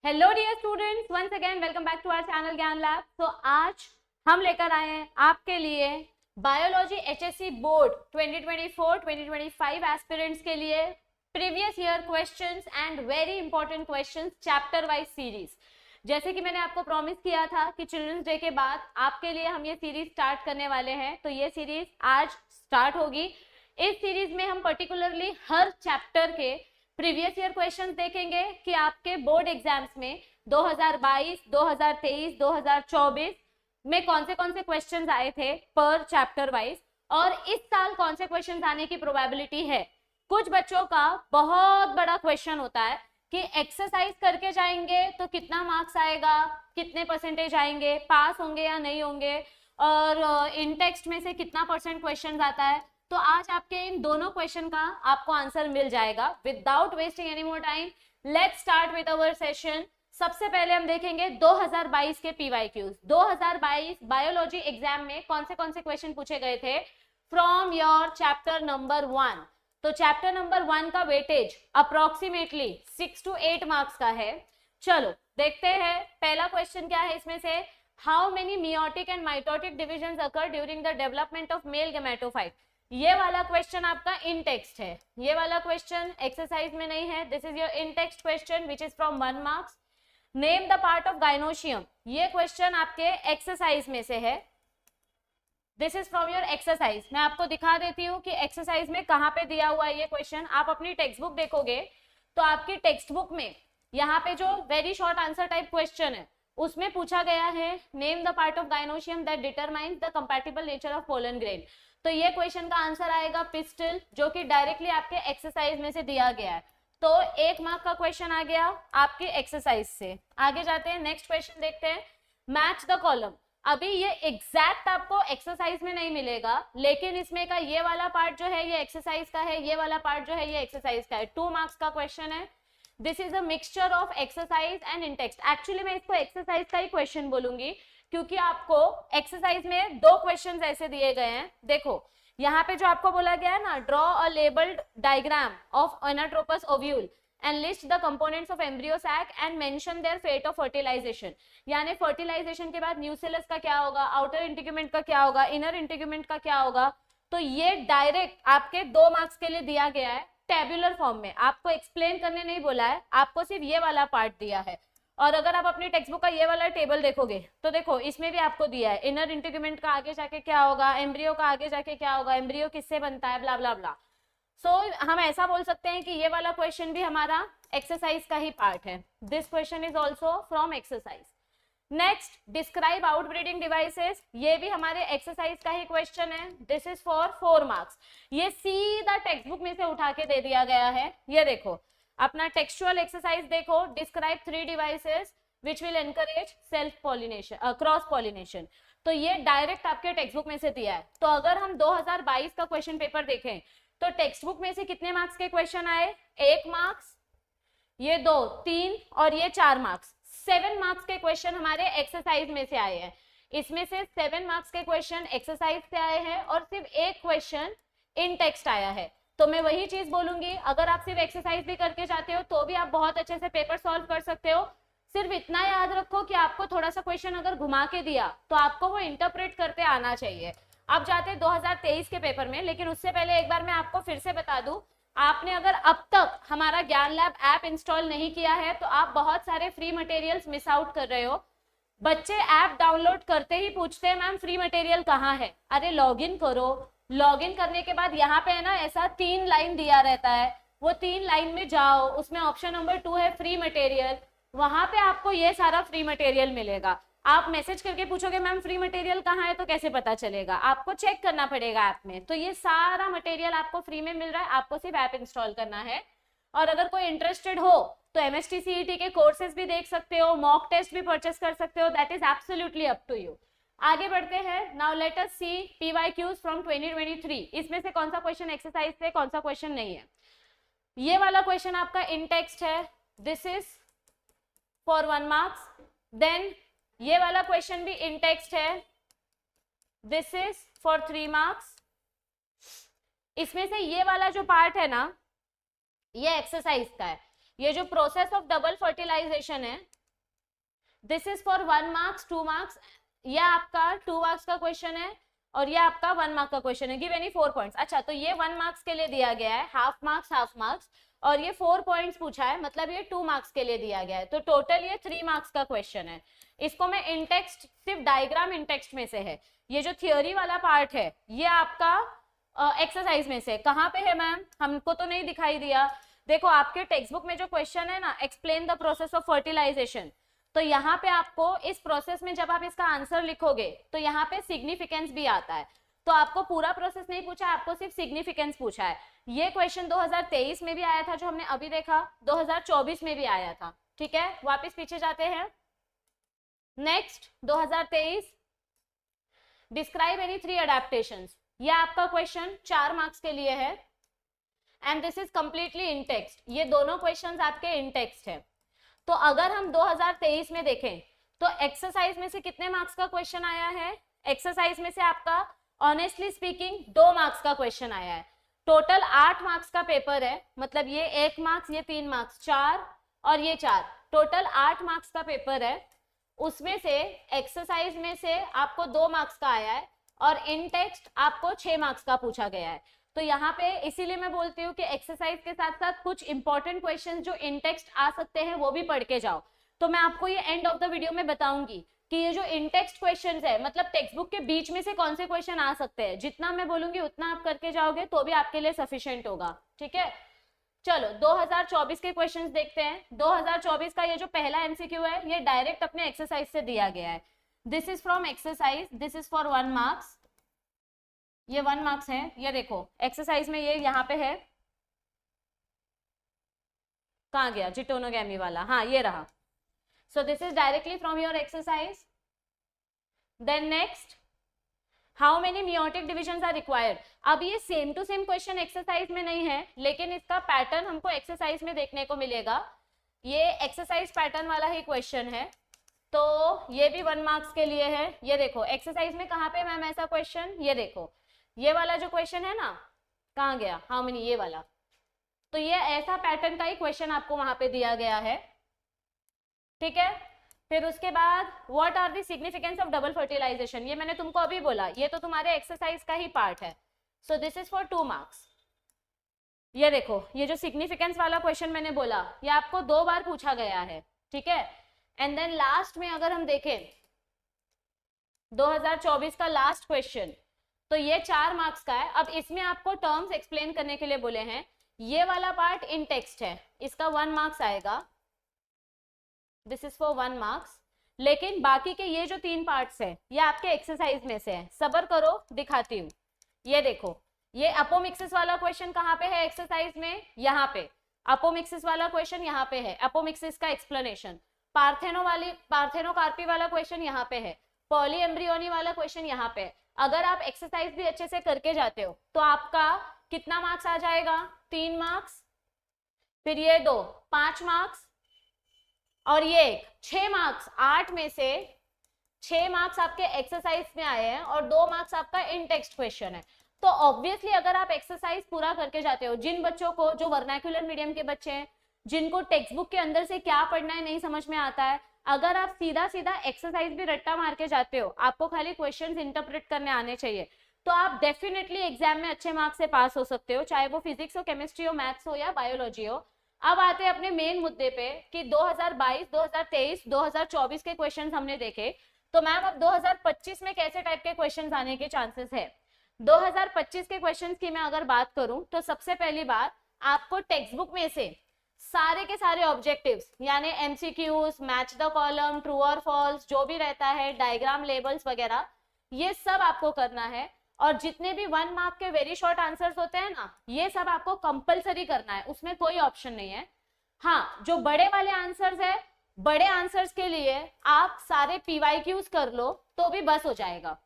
Hello dear students, once again welcome back to our channel Gyan lab. तो आज हम लेकर आए हैं आपके लिए बायोलॉजी एचएससी बोर्ड 2024-2025 एस्पिरेंट्स के लिए previous year questions and very important questions chapter wise series. जैसे कि मैंने आपको प्रॉमिस किया था कि चिल्ड्रंस डे के बाद आपके लिए हम ये सीरीज स्टार्ट करने वाले हैं, तो ये सीरीज आज स्टार्ट होगी। इस सीरीज में हम पर्टिकुलरली हर चैप्टर के प्रीवियस ईयर क्वेश्चंस देखेंगे कि आपके बोर्ड एग्जाम्स में 2022, 2023, 2024 में कौन से क्वेश्चंस आए थे पर चैप्टर वाइज, और इस साल कौन से क्वेश्चंस आने की प्रोबेबिलिटी है। कुछ बच्चों का बहुत बड़ा क्वेश्चन होता है कि एक्सरसाइज करके जाएंगे तो कितना मार्क्स आएगा, कितने परसेंटेज आएंगे, पास होंगे या नहीं होंगे, और इन टेक्स्ट में से कितना परसेंट क्वेश्चन आता है। तो आज आपके इन दोनों क्वेश्चन का आपको आंसर मिल जाएगा। Without wasting any more time, let's start with our session. सबसे पहले हम देखेंगे 2022 के पीवाईक्यूज। 2022 बायोलॉजी एग्जाम में कौन से क्वेश्चन पूछे गए थे फ्रॉम योर चैप्टर नंबर 1। तो चैप्टर नंबर 1 का वेटेज अप्रोक्सीमेटली 6 to 8 मार्क्स का है। चलो देखते हैं पहला क्वेश्चन क्या है इसमें से। How many meiotic and mitotic division occur during the development of male gametophyte. ये वाला क्वेश्चन आपका इन टेक्स्ट है, ये वाला क्वेश्चन एक्सरसाइज में नहीं है। This is your in text question which is from 1 marks. Name the part of gynoecium, ये क्वेश्चन आपके एक्सरसाइज में से है। This is from your exercise. मैं आपको दिखा देती हूँ कि एक्सरसाइज में कहाँ पे दिया हुआ है ये क्वेश्चन। आप अपनी टेक्स्ट बुक देखोगे तो आपकी टेक्स्ट बुक में यहाँ पे जो very short answer type question है उसमें पूछा गया है name the part of gynoecium that determines the compatible nature of pollen grain. तो ये क्वेश्चन का आंसर आएगा पिस्टल, जो कि डायरेक्टली आपके एक्सरसाइज में से दिया गया है। तो 1 मार्क का क्वेश्चन आ गया आपके एक्सरसाइज से। आगे जाते हैं, नेक्स्ट क्वेश्चन देखते हैं। Match the column. अभी ये एग्जैक्ट आपको एक्सरसाइज में नहीं मिलेगा, लेकिन इसमें का ये वाला पार्ट जो है ये एक्सरसाइज का है, ये वाला पार्ट जो है ये एक्सरसाइज का है। 2 मार्क्स का क्वेश्चन है। This is a mixture of exercise and in text. Actually मैं इसको एक्सरसाइज का ही क्वेश्चन बोलूंगी, क्योंकि आपको एक्सरसाइज में 2 क्वेश्चंस ऐसे दिए गए हैं। देखो यहाँ पे जो आपको बोला गया है ना, draw a labelled diagram of anatropous ovule and list the components of embryo sac and mention their fate of fertilisation. यानी फर्टिलाइजेशन के बाद न्यूसेलस का क्या होगा, आउटर इंटीग्यूमेंट का क्या होगा, इनर इंटीग्यूमेंट का क्या होगा। तो ये डायरेक्ट आपके 2 मार्क्स के लिए दिया गया है टेबुलर फॉर्म में। आपको एक्सप्लेन करने नहीं बोला है, आपको सिर्फ ये वाला पार्ट दिया है। और अगर आप अपनी टेक्स्ट बुक का ये वाला टेबल देखोगे तो देखो इसमें भी आपको दिया है इनर इंटीग्यूमेंट का आगे जाके क्या होगा, एम्ब्रियो का आगे जाके क्या होगा, एम्ब्रियो किससे बनता है, ब्ला ब्ला ब्ला। सो हम ऐसा बोल सकते हैं कि ये वाला क्वेश्चन भी हमारा एक्सरसाइज का ही पार्ट है। This question is also from exercise. Next, describe outbreeding devices. ये भी हमारे एक्सरसाइज का ही क्वेश्चन है। This is for 4 marks. ये सीधा टेक्स्ट बुक में से उठा के दे दिया गया है। ये देखो अपना टेक्सचुअल एक्सरसाइज देखो। Describe 3 devices which will encourage self pollination, cross pollination. तो ये डायरेक्ट आपके टेक्स्ट बुक में से दिया है। तो अगर हम 2022 का क्वेश्चन पेपर देखें तो टेक्स्ट बुक में से कितने मार्क्स के क्वेश्चन आए, 1 मार्क्स, ये 2, 3 और ये 4 मार्क्स। 7 मार्क्स के क्वेश्चन हमारे एक्सरसाइज में से आए हैं। इसमें से 7 मार्क्स के क्वेश्चन एक्सरसाइज से आए हैं और सिर्फ 1 क्वेश्चन इन टेक्स्ट आया है। तो मैं वही चीज बोलूंगी, अगर आप सिर्फ एक्सरसाइज भी करके जाते हो तो भी आप बहुत अच्छे से पेपर सॉल्व कर सकते हो। सिर्फ इतना याद रखो कि आपको थोड़ा सा क्वेश्चन अगर घुमा के दिया तो आपको वो इंटरप्रेट करते आना चाहिए। अब जाते हैं 2023 के पेपर में, लेकिन उससे पहले एक बार मैं आपको फिर से बता दूं, आपने अगर अब तक हमारा ज्ञान लैब ऐप इंस्टॉल नहीं किया है तो आप बहुत सारे फ्री मटेरियल्स मिस आउट कर रहे हो। बच्चे ऐप डाउनलोड करते ही पूछते हैं मैम फ्री मटेरियल कहाँ है। अरे लॉगिन करो, लॉगिन करने के बाद यहाँ पे है ना ऐसा 3 लाइन दिया रहता है, वो 3 लाइन में जाओ, उसमें ऑप्शन नंबर 2 है फ्री मटेरियल, वहां पे आपको ये सारा फ्री मटेरियल मिलेगा। आप मैसेज करके पूछोगे मैम फ्री मटेरियल कहाँ है, तो कैसे पता चलेगा, आपको चेक करना पड़ेगा ऐप में। तो ये सारा मटेरियल आपको फ्री में मिल रहा है, आपको सिर्फ ऐप इंस्टॉल करना है। और अगर कोई इंटरेस्टेड हो तो MST-CET के कोर्सेज भी देख सकते हो, मॉक टेस्ट भी परचेस कर सकते हो, that is absolutely up to you. आगे बढ़ते हैं। Now let us see PYQs from 2023। इसमें से कौन सा क्वेश्चन एक्सरसाइज से, कौन सा क्वेश्चन नहीं है। ये वाला क्वेश्चन आपका इन टेक्स्ट है, this is for 1 marks. Then ये वाला क्वेश्चन भी इन टेक्स्ट है, दिस इज फॉर 3 मार्क्स। इसमें से ये वाला जो पार्ट है ना ये एक्सरसाइज का है। ये जो प्रोसेस ऑफ डबल फर्टिलाइजेशन है, this is for 1 marks 2 marks, ये आपका 2 मार्क्स का क्वेश्चन है और ये आपका 1 मार्क का क्वेश्चन है। Give any 4 points. अच्छा, तो ये 1 मार्क्स के लिए दिया गया है, हाफ मार्क्स, और ये 4 पॉइंट्स पूछा है, मतलब ये 2 मार्क्स के लिए दिया गया है। तो टोटल ये 3 मार्क्स का क्वेश्चन है। इसको मैं इन टेक्स्ट, सिर्फ डायग्राम इन टेक्स्ट में से है, ये जो थियोरी वाला पार्ट है ये आपका एक्सरसाइज में से। कहाँ पे है मैम, हमको तो नहीं दिखाई दिया। देखो आपके टेक्स्ट बुक में जो क्वेश्चन है ना, explain the process of fertilisation, तो यहाँ पे आपको इस प्रोसेस में जब आप इसका आंसर लिखोगे तो यहाँ पे सिग्निफिकेंस भी आता है। तो आपको पूरा प्रोसेस नहीं पूछा, आपको सिर्फ सिग्निफिकेंस पूछा है। ये क्वेश्चन 2023 में भी आया था जो हमने अभी देखा, 2024 में भी आया था। ठीक है, वापस पीछे जाते हैं। Next 2023, describe any 3 adaptations. ये आपका क्वेश्चन 4 मार्क्स के लिए है and this is completely in text. ये दोनों क्वेश्चंस आपके इन टेक्स्ट है। तो अगर हम 2023 में देखें तो एक्सरसाइज में से कितने मार्क्स का क्वेश्चन आया है? एक्सरसाइज में से आपका ऑनेस्टली स्पीकिंग 2 मार्क्स का क्वेश्चन आया है। टोटल 8 मार्क्स का पेपर है, मतलब ये 1 मार्क्स, ये 3 मार्क्स, 4 और ये 4, टोटल 8 मार्क्स का पेपर है। उसमें से एक्सरसाइज में से आपको 2 मार्क्स का आया है और इन टेक्स्ट आपको 6 मार्क्स का पूछा गया है। तो यहाँ पे इसीलिए मैं बोलती हूँ कि एक्सरसाइज के साथ साथ कुछ इंपॉर्टेंट क्वेश्चंस जो इन टेक्स्ट आ सकते हैं वो भी पढ़ के जाओ। तो मैं आपको ये एंड ऑफ द वीडियो में बताऊंगी कि ये जो इन टेक्स्ट क्वेश्चंस है, मतलब टेक्स्ट बुक के बीच में से कौन से क्वेश्चन आ सकते हैं। जितना मैं बोलूंगी उतना आप करके जाओगे तो भी आपके लिए सफिशिएंट होगा। ठीक है, चलो 2024 के क्वेश्चंस देखते हैं। 2024 का ये जो पहला एमसीक्यू है ये डायरेक्ट अपने एक्सरसाइज से दिया गया है। This is from exercise, this is for 1 marks, ये 1 मार्क्स है। ये देखो एक्सरसाइज में ये यहाँ पे है, कहाँ गया जिटोनोगैमी वाला, हाँ ये रहा। So this is directly from your exercise. Then next, how many meiotic divisions are required. अब ये same to same question exercise में नहीं है, लेकिन इसका पैटर्न हमको एक्सरसाइज में देखने को मिलेगा। ये एक्सरसाइज पैटर्न वाला ही क्वेश्चन है, तो ये भी 1 मार्क्स के लिए है। ये देखो एक्सरसाइज में कहाँ पे मैम ऐसा क्वेश्चन, ये देखो ये वाला जो क्वेश्चन है ना, कहाँ गया, हाउ मेनी, ये वाला। तो ये ऐसा पैटर्न का ही क्वेश्चन आपको वहां पे दिया गया है। ठीक है, फिर उसके बाद what are the significance of double fertilisation, ये मैंने तुमको अभी बोला, ये तो तुम्हारे एक्सरसाइज का ही पार्ट है। सो दिस इज फॉर 2 मार्क्स। ये देखो ये जो सिग्निफिकेंस वाला क्वेश्चन मैंने बोला ये आपको 2 बार पूछा गया है। ठीक है, एंड देन लास्ट में अगर हम देखें 2024 का लास्ट क्वेश्चन, तो ये 4 मार्क्स का है। अब इसमें आपको टर्म्स एक्सप्लेन करने के लिए बोले हैं। ये वाला पार्ट इन टेक्स्ट है, इसका 1 मार्क्स आएगा, दिस इज फॉर 1 मार्क्स। लेकिन बाकी के ये जो 3 पार्ट्स है ये आपके एक्सरसाइज में से है। सब्र करो, दिखाती हूँ। ये देखो ये अपोमिक्सिस वाला क्वेश्चन कहाँ पे है एक्सरसाइज में, यहाँ पे। अपोमिक्सिस वाला क्वेश्चन यहाँ पे है, अपोमिक्सिस का एक्सप्लेनेशन। पार्थेनोकार्पी वाला क्वेश्चन यहाँ पे है, पॉलीएम्ब्रियोनी वाला क्वेश्चन यहाँ पे है। अगर आप एक्सरसाइज भी अच्छे से करके जाते हो तो आपका कितना मार्क्स आ जाएगा, 3 मार्क्स, फिर ये 2 5 मार्क्स और ये 6 मार्क्स। 8 में से 6 मार्क्स आपके एक्सरसाइज में आए हैं और 2 मार्क्स आपका इन टेक्स्ट क्वेश्चन है। तो ऑब्वियसली अगर आप एक्सरसाइज पूरा करके जाते हो, जिन बच्चों को, जो वर्नाक्युलर मीडियम के बच्चे हैं, जिनको टेक्स्ट बुक के अंदर से क्या पढ़ना है नहीं समझ में आता है, अगर आप सीधा सीधा एक्सरसाइज भी रट्टा मार के जाते हो, आपको खाली क्वेश्चंस इंटरप्रेट करने आने चाहिए, तो आप डेफिनेटली एग्जाम में अच्छे मार्क्स से पास हो सकते हो, चाहे वो फिजिक्स हो, केमिस्ट्री हो, मैथ्स हो या बायोलॉजी हो। अब आते हैं अपने मेन मुद्दे पे कि 2022, 2023, 2024 के क्वेश्चंस हमने देखे, तो मैम अब 2025 में कैसे टाइप के क्वेश्चंस आने के चांसेस है। 2025 के क्वेश्चंस की मैं अगर बात करूं तो सबसे पहली बात, आपको टेक्स्ट बुक में से सारे के सारे ऑब्जेक्टिव्स यानी MCQs, match the column, true और फॉल्स, जो भी रहता है, डायग्राम, लेबल्स वगैरह, ये सब आपको करना है। और जितने भी 1 मार्क के वेरी शॉर्ट आंसर्स होते हैं ना, ये सब आपको कंपलसरी करना है, उसमें कोई ऑप्शन नहीं है। हाँ, जो बड़े वाले आंसर्स है, बड़े आंसर्स के लिए आप सारे पीवाईक्यूज कर लो तो भी बस हो जाएगा।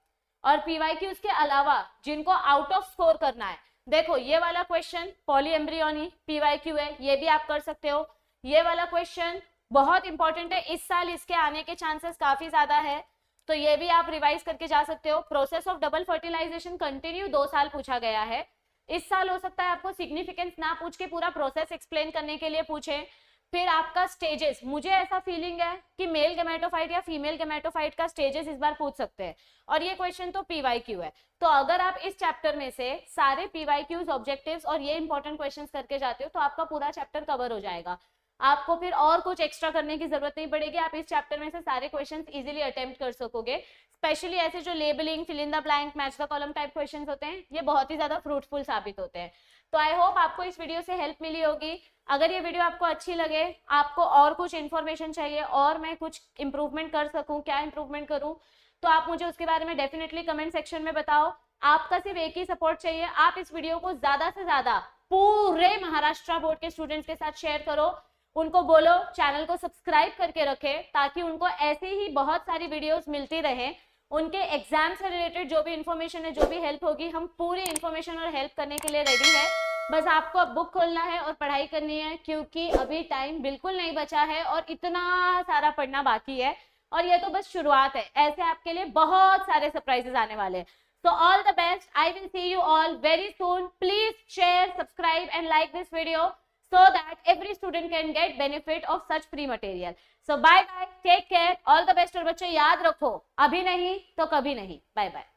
और पीवाईक्यूज के अलावा जिनको आउट ऑफ स्कोर करना है, देखो ये वाला क्वेश्चन पॉलीएम्ब्रियोनी पीवाईक्यू है, ये भी आप कर सकते हो। ये वाला क्वेश्चन बहुत इंपॉर्टेंट है, इस साल इसके आने के चांसेस काफी ज्यादा है, तो ये भी आप रिवाइज करके जा सकते हो। Process of double fertilisation continue 2 साल पूछा गया है, इस साल हो सकता है आपको सिग्निफिकेंस ना पूछ के पूरा प्रोसेस एक्सप्लेन करने के लिए पूछे। फिर आपका स्टेजेस, मुझे ऐसा फीलिंग है कि मेल गेमेटोफाइट या फीमेल गेमेटोफाइट का स्टेजेस इस बार पूछ सकते हैं, और ये क्वेश्चन तो पीवाईक्यू है। तो अगर आप इस चैप्टर में से सारे पीवाईक्यूज, ऑब्जेक्टिव्स और ये इंपॉर्टेंट क्वेश्चंस करके जाते हो तो आपका पूरा चैप्टर कवर हो जाएगा। आपको फिर और कुछ एक्स्ट्रा करने की जरूरत नहीं पड़ेगी, आप इस चैप्टर में से सारे क्वेश्चंस इजीली अटेम्प्ट कर सकोगे। स्पेशली ऐसे जो labelling, fill in the blank, match the column type questions होते हैं, ये बहुत ही ज्यादा फ्रूटफुल साबित होते हैं। तो आई होप आपको इस वीडियो से हेल्प मिली होगी। अगर ये वीडियो आपको अच्छी लगे, आपको और कुछ इन्फॉर्मेशन चाहिए और मैं कुछ इंप्रूवमेंट कर सकूं, क्या इंप्रूवमेंट करूं, तो आप मुझे उसके बारे में डेफिनेटली कमेंट सेक्शन में बताओ। आपका सिर्फ एक ही सपोर्ट चाहिए, आप इस वीडियो को ज्यादा से ज्यादा पूरे महाराष्ट्र बोर्ड के स्टूडेंट्स के साथ शेयर करो, उनको बोलो चैनल को सब्सक्राइब करके रखे, ताकि उनको ऐसे ही बहुत सारी वीडियोस मिलती रहे। उनके एग्जाम से रिलेटेड जो भी इंफॉर्मेशन है, जो भी हेल्प होगी, हम पूरी इंफॉर्मेशन और हेल्प करने के लिए रेडी है। बस आपको अब बुक खोलना है और पढ़ाई करनी है, क्योंकि अभी टाइम बिल्कुल नहीं बचा है और इतना सारा पढ़ना बाकी है, और ये तो बस शुरुआत है, ऐसे आपके लिए बहुत सारे सरप्राइजेस आने वाले हैं। So all the best. I will see you all very soon. Please share, subscribe and like this video so that every student can get benefit of such free material. So bye bye. Take care. All the best. और बच्चों याद रखो, अभी नहीं तो कभी नहीं. Bye bye.